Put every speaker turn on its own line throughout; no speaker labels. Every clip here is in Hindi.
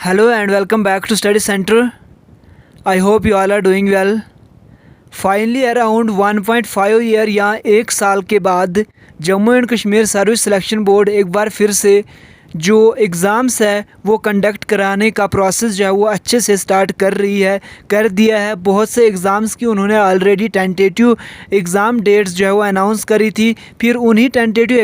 Hello and welcome back to Study Center. I hope you all are doing well. Finally around 1.5 year या 1 साल के बाद Jammu and Kashmir service selection board एक बार फिर से जो एग्ज़ाम्स है वो कंडक्ट कराने का प्रोसेस जो है वो अच्छे से स्टार्ट कर दिया है। बहुत से एग्ज़ाम्स की उन्होंने ऑलरेडी टेंटेटिव एग्ज़ाम डेट्स जो है वो अनाउंस करी थी। फिर उन्हीं टेंटेटिव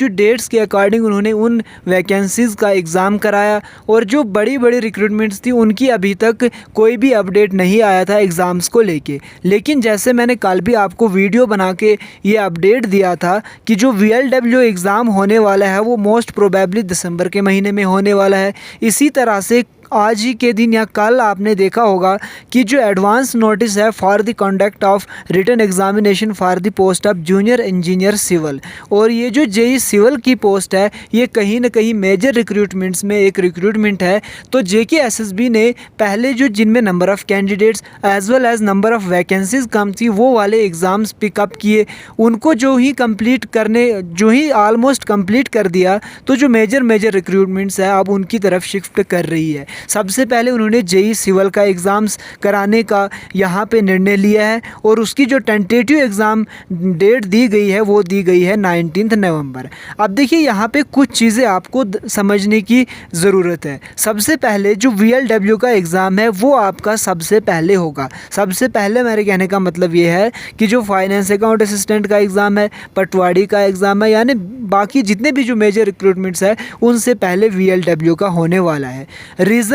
डेट्स के अकॉर्डिंग उन्होंने उन वैकेंसीज़ का एग्ज़ाम कराया और जो बड़ी बड़ी रिक्रूटमेंट्स थी उनकी अभी तक कोई भी अपडेट नहीं आया था एग्ज़ाम्स को लेके। लेकिन जैसे मैंने कल भी आपको वीडियो बना के ये अपडेट दिया था कि जो VLW एग्ज़ाम होने वाला है वो मोस्ट प्रोबेबली दिसंबर के महीने में होने वाला है। इसी तरह से आज ही के दिन या कल आपने देखा होगा कि जो एडवांस नोटिस है for the conduct of written examination for the post of junior engineer civil, और ये जो JEE सिविल की पोस्ट है ये कहीं ना कहीं मेजर रिक्रूटमेंट्स में एक रिक्रूटमेंट है। तो JKSSB ने पहले जो जिनमें number of candidates as well as number of vacancies कम थी वो वाले एग्ज़ाम्स पिकअप किए, उनको जो ही ऑलमोस्ट कंप्लीट कर दिया तो जो मेजर रिक्रूटमेंट्स है अब उनकी तरफ शिफ्ट कर रही है। सबसे पहले उन्होंने JEE सिविल का एग्ज़ाम्स कराने का यहाँ पे निर्णय लिया है और उसकी जो टेंटेटिव एग्ज़ाम डेट दी गई है वो दी गई है 19 नवंबर। अब देखिए यहाँ पे कुछ चीज़ें आपको समझने की ज़रूरत है। सबसे पहले जो VLW का एग्ज़ाम है वो आपका सबसे पहले होगा। सबसे पहले मेरे कहने का मतलब ये है कि जो फाइनेंस अकाउंट असिस्टेंट का एग्ज़ाम है, पटवारी का एग्ज़ाम है, यानी बाकी जितने भी जो मेजर रिक्रूटमेंट्स है उनसे पहले VLW का होने वाला है। रीज़न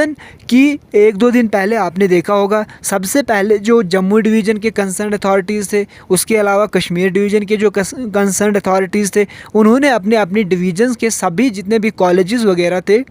कि 1-2 दिन पहले आपने देखा होगा सबसे पहले जो जम्मू डिवीज़न के कंसर्न अथॉरिटीज़ थे, उसके अलावा कश्मीर डिवीज़न के जो कंसर्न अथॉरिटीज़ थे, उन्होंने अपनी डिवीज़न्स के सभी जितने भी कॉलेजेस वगैरह थे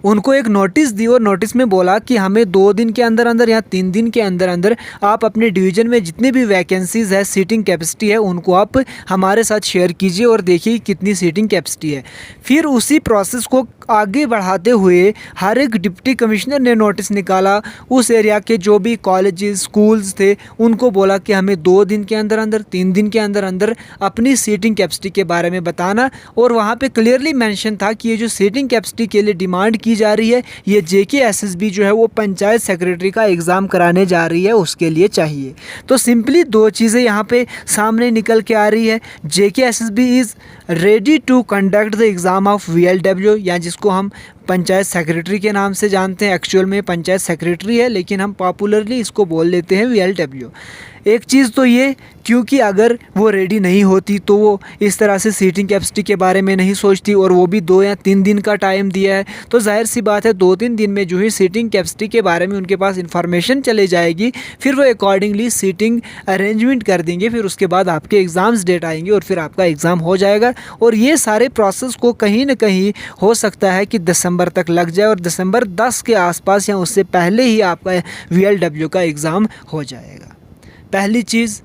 उनको एक नोटिस दी और नोटिस में बोला कि हमें 2 दिन के अंदर अंदर या 3 दिन के अंदर अंदर आप अपने डिवीज़न में जितनी भी वैकेंसीज़ है, सीटिंग कैपेसिटी है, उनको आप हमारे साथ शेयर कीजिए और देखिए कितनी सीटिंग कैपेसिटी है। फिर उसी प्रोसेस को आगे बढ़ाते हुए हर एक डिप्टी कमिश्नर ने नोटिस निकाला, उस एरिया के जो भी कॉलेजेस स्कूल्स थे उनको बोला कि हमें 2 दिन के अंदर अंदर 3 दिन के अंदर अंदर अपनी सीटिंग कैपेसिटी के बारे में बताना। और वहाँ पे क्लियरली मेंशन था कि ये जो सीटिंग कैपेसिटी के लिए डिमांड की जा रही है ये JKSSB जो है वो पंचायत सेक्रेटरी का एग्ज़ाम कराने जा रही है, उसके लिए चाहिए। तो सिंपली 2 चीज़ें यहाँ पे सामने निकल के आ रही है। JKSSB is ready to conduct the exam of VLW, या जिसको हम पंचायत सेक्रेटरी के नाम से जानते हैं। एक्चुअल में पंचायत सेक्रेटरी है लेकिन हम पॉपुलरली इसको बोल लेते हैं VLW। एक चीज़ तो ये, क्योंकि अगर वो रेडी नहीं होती तो वो इस तरह से सीटिंग कैपेसिटी के बारे में नहीं सोचती, और वो भी 2 या 3 दिन का टाइम दिया है, तो जाहिर सी बात है 2-3 दिन में जो ही सीटिंग कैपेसिटी के बारे में उनके पास इंफॉर्मेशन चले जाएगी, फिर वो अकॉर्डिंगली सीटिंग अरेंजमेंट कर देंगे। फिर उसके बाद आपके एग्ज़ाम्स डेट आएंगे और फिर आपका एग्ज़ाम हो जाएगा। और ये सारे प्रोसेस को कहीं ना कहीं हो सकता है कि दिसंबर तक लग जाए और दिसंबर 10 के आसपास या उससे पहले ही आपका VLW का एग्ज़ाम हो जाएगा। पहली चीज़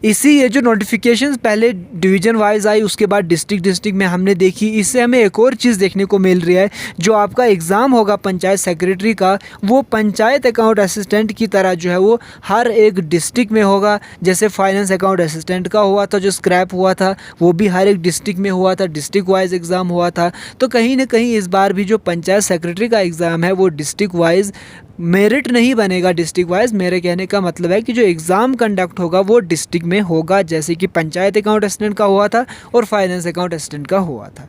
इसी ये जो नोटिफिकेशंस पहले डिवीज़न वाइज आई उसके बाद डिस्ट्रिक्ट में हमने देखी, इससे हमें एक और चीज़ देखने को मिल रही है। जो आपका एग्ज़ाम होगा पंचायत सेक्रेटरी का वो पंचायत अकाउंट असिस्टेंट की तरह जो है वो हर एक डिस्ट्रिक्ट में होगा। जैसे फाइनेंस अकाउंट असिस्टेंट का हुआ था, जो स्क्रैप हुआ था वो भी हर एक डिस्ट्रिक्ट में हुआ था, डिस्ट्रिक्ट वाइज एग्ज़ाम हुआ था। तो कहीं ना कहीं इस बार भी जो पंचायत सेक्रेटरी का एग्ज़ाम है वो डिस्ट्रिक्ट वाइज मेरिट नहीं बनेगा। डिस्ट्रिक्ट वाइज मेरे कहने का मतलब है कि जो एग्ज़ाम कंडक्ट होगा वो डिस्ट्रिक्ट में होगा, जैसे कि पंचायत अकाउंट असिस्टेंट का हुआ था और फाइनेंस अकाउंट असिस्टेंट का हुआ था।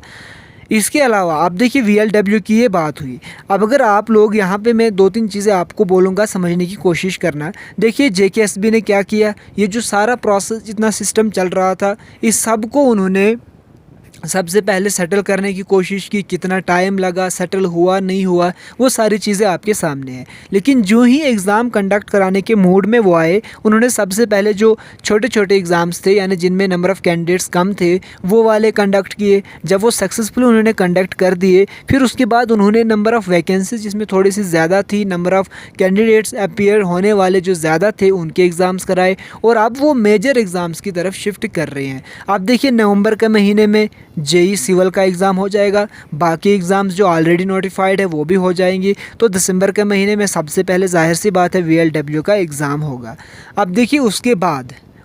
इसके अलावा आप देखिए VLW की ये बात हुई। अब अगर आप लोग यहाँ पे मैं 2-3 चीज़ें आपको बोलूँगा, समझने की कोशिश करना। देखिए JKSSB ने क्या किया, ये जो सारा प्रोसेस जितना सिस्टम चल रहा था इस सब को उन्होंने सबसे पहले सेटल करने की कोशिश की। कितना टाइम लगा, सेटल हुआ नहीं हुआ, वो सारी चीज़ें आपके सामने हैं। लेकिन जो ही एग्ज़ाम कंडक्ट कराने के मूड में वो आए, उन्होंने सबसे पहले जो छोटे छोटे एग्ज़ाम्स थे यानी जिनमें नंबर ऑफ़ कैंडिडेट्स कम थे वो वाले कंडक्ट किए। जब वो सक्सेसफुल उन्होंने कंडक्ट कर दिए फिर उसके बाद उन्होंने नंबर ऑफ़ वैकेंसीज जिसमें थोड़ी सी ज़्यादा थी, नंबर ऑफ़ कैंडिडेट्स अपीयर होने वाले जो ज़्यादा थे उनके एग्ज़ाम्स कराए और अब वो मेजर एग्ज़ाम्स की तरफ शिफ्ट कर रहे हैं। आप देखिए नवंबर के महीने में JEE सिविल का एग्ज़ाम हो जाएगा, बाकी एग्ज़ाम्स जो ऑलरेडी नोटिफाइड है वो भी हो जाएंगी। तो दिसंबर के महीने में सबसे पहले जाहिर सी बात है VLW का एग्ज़ाम होगा। अब देखिए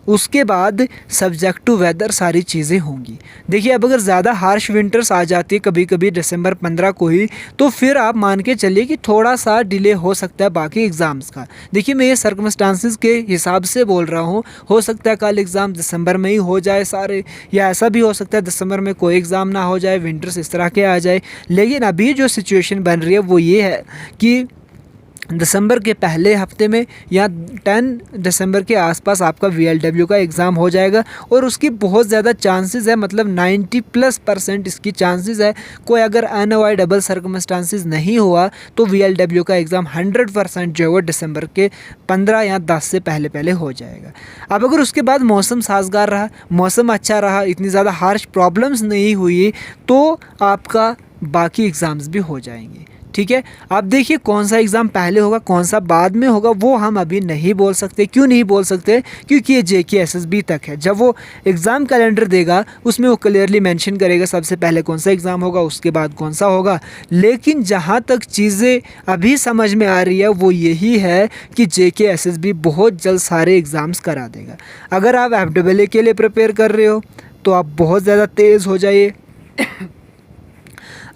उसके बाद सब्जेक्ट टू वेदर सारी चीज़ें होंगी। देखिए अब अगर ज़्यादा हार्श विंटर्स आ जाती है कभी कभी दिसंबर 15 को ही, तो फिर आप मान के चलिए कि थोड़ा सा डिले हो सकता है बाकी एग्ज़ाम्स का। देखिए मैं ये सर्कमस्टांसिस के हिसाब से बोल रहा हूँ, हो सकता है कल एग्ज़ाम दिसंबर में ही हो जाए सारे, या ऐसा भी हो सकता है दिसंबर में कोई एग्ज़ाम ना हो जाए, विंटर्स इस तरह के आ जाए। लेकिन अभी जो सिचुएशन बन रही है वो ये है कि दिसंबर के पहले हफ्ते में या 10 दिसंबर के आसपास आपका VLW का एग्ज़ाम हो जाएगा, और उसकी बहुत ज़्यादा चांसेस है, मतलब 90+% इसकी चांसेस है। कोई अगर अनअवॉइडेबल सर्कमस्टांसिस नहीं हुआ तो VLW का एग्ज़ाम 100% जो है वो दिसंबर के 15 या 10 से पहले पहले हो जाएगा। अब अगर उसके बाद मौसम साजगार रहा, मौसम अच्छा रहा, इतनी ज़्यादा हार्श प्रॉब्लम्स नहीं हुई, तो आपका बाकी एग्ज़ाम्स भी हो जाएंगे। ठीक है, आप देखिए कौन सा एग्ज़ाम पहले होगा कौन सा बाद में होगा वो हम अभी नहीं बोल सकते। क्यों नहीं बोल सकते? क्योंकि ये JK SSB तक है। जब वो एग्ज़ाम कैलेंडर देगा उसमें वो क्लियरली मेंशन करेगा सबसे पहले कौन सा एग्ज़ाम होगा, उसके बाद कौन सा होगा। लेकिन जहाँ तक चीज़ें अभी समझ में आ रही है वो यही है कि JK SSB बहुत जल्द सारे एग्ज़ाम्स करा देगा। अगर आप FAA के लिए प्रिपेयर कर रहे हो तो आप बहुत ज़्यादा तेज़ हो जाइए।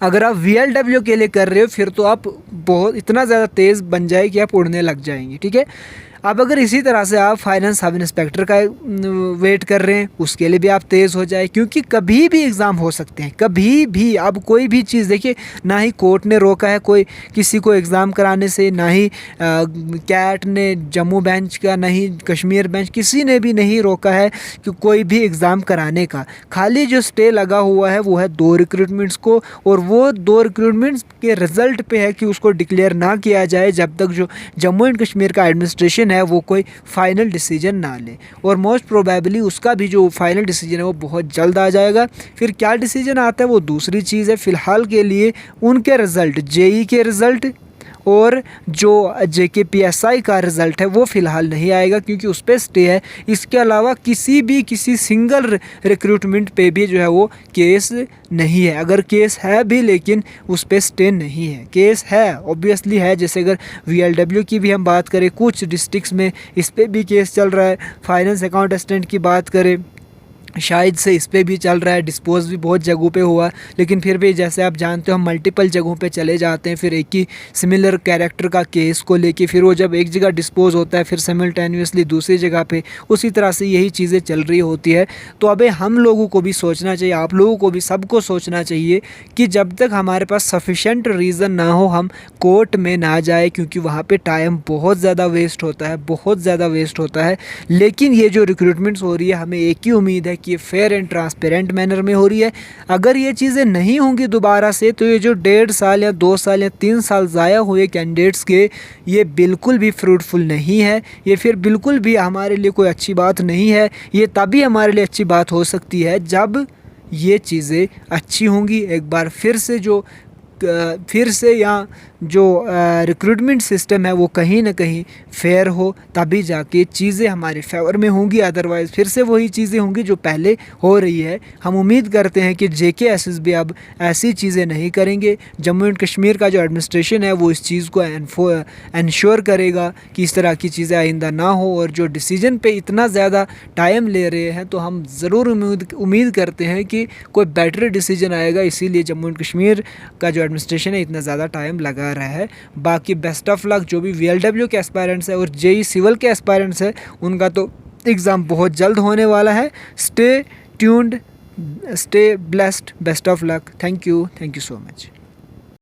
अगर आप VLW के लिए कर रहे हो फिर तो आप बहुत इतना ज़्यादा तेज़ बन जाए कि आप उड़ने लग जाएंगे। ठीक है, अब अगर इसी तरह से आप फाइनेंस सब इंस्पेक्टर का वेट कर रहे हैं उसके लिए भी आप तेज़ हो जाए, क्योंकि कभी भी एग्ज़ाम हो सकते हैं, कभी भी। अब कोई भी चीज़ देखिए, ना ही कोर्ट ने रोका है कोई किसी को एग्ज़ाम कराने से, ना ही कैट ने जम्मू बेंच का, ना ही कश्मीर बेंच, किसी ने भी नहीं रोका है कि कोई भी एग्ज़ाम कराने का। खाली जो स्टे लगा हुआ है वो है 2 रिक्रूटमेंट्स को, और वो 2 रिक्रूटमेंट्स के रिज़ल्ट पे है कि उसको डिक्लेयर ना किया जाए जब तक जो जम्मू एंड कश्मीर का एडमिनिस्ट्रेशन है वो कोई फाइनल डिसीजन ना ले। और मोस्ट प्रोबेबली उसका भी जो फाइनल डिसीजन है वो बहुत जल्द आ जाएगा। फिर क्या डिसीजन आता है वो दूसरी चीज़ है। फ़िलहाल के लिए उनके रिज़ल्ट, JE के रिज़ल्ट और जो JK PSI का रिज़ल्ट है वो फ़िलहाल नहीं आएगा क्योंकि उस पर स्टे है। इसके अलावा किसी सिंगल रिक्रूटमेंट पे भी जो है वो केस नहीं है। अगर केस है भी लेकिन उस पर स्टे नहीं है। केस है, ऑब्वियसली है। जैसे अगर VLW की भी हम बात करें, कुछ डिस्ट्रिक्ट्स में इस पर भी केस चल रहा है। फाइनेंस अकाउंट असिस्टेंट की बात करें, शायद से इस पे भी चल रहा है। डिस्पोज भी बहुत जगहों पे हुआ, लेकिन फिर भी जैसे आप जानते हो हम मल्टीपल जगहों पे चले जाते हैं, फिर एक ही सिमिलर कैरेक्टर का केस को लेके फिर वो जब एक जगह डिस्पोज होता है फिर सिमिल्टेनियसली दूसरी जगह पे उसी तरह से यही चीज़ें चल रही होती है। तो अबे हम लोगों को भी सोचना चाहिए, आप लोगों को भी, सबको सोचना चाहिए कि जब तक हमारे पास सफिशेंट रीज़न ना हो हम कोर्ट में ना जाए, क्योंकि वहाँ पर टाइम बहुत ज़्यादा वेस्ट होता है, बहुत ज़्यादा वेस्ट होता है। लेकिन ये जो रिक्रूटमेंट्स हो रही है हमें एक ही उम्मीद है कि ये फेयर एंड ट्रांसपेरेंट मैनर में हो रही है। अगर ये चीज़ें नहीं होंगी दोबारा से तो ये जो 1.5 साल या 2 साल या 3 साल ज़ाया हुए कैंडिडेट्स के, ये बिल्कुल भी फ्रूटफुल नहीं है। ये फिर बिल्कुल भी हमारे लिए कोई अच्छी बात नहीं है। ये तभी हमारे लिए अच्छी बात हो सकती है जब ये चीज़ें अच्छी होंगी। एक बार फिर से या जो रिक्रूटमेंट सिस्टम है वो कहीं ना कहीं फेयर हो, तभी जाके चीज़ें हमारे फेवर में होंगी। अदरवाइज़ फिर से वही चीज़ें होंगी जो पहले हो रही है। हम उम्मीद करते हैं कि JK SSB अब ऐसी चीज़ें नहीं करेंगे। जम्मू एंड कश्मीर का जो एडमिनिस्ट्रेशन है वो इस चीज़ को इंश्योर करेगा कि इस तरह की चीज़ें आइंदा ना हो। और जो डिसीजन पे इतना ज़्यादा टाइम ले रहे हैं तो हम ज़रूर उम्मीद करते हैं कि कोई बेटर डिसीजन आएगा। इसीलिए जम्मू एंड कश्मीर का जो एडमिनिस्ट्रेशन है इतना ज़्यादा टाइम लगा रहा है। बाकी बेस्ट ऑफ लक जो भी VLW के एस्पायरेंट्स है और JE सिविल के एस्पायरेंट्स है, उनका तो एग्ज़ाम बहुत जल्द होने वाला है। Stay tuned, stay blessed, best of luck. Thank you so much.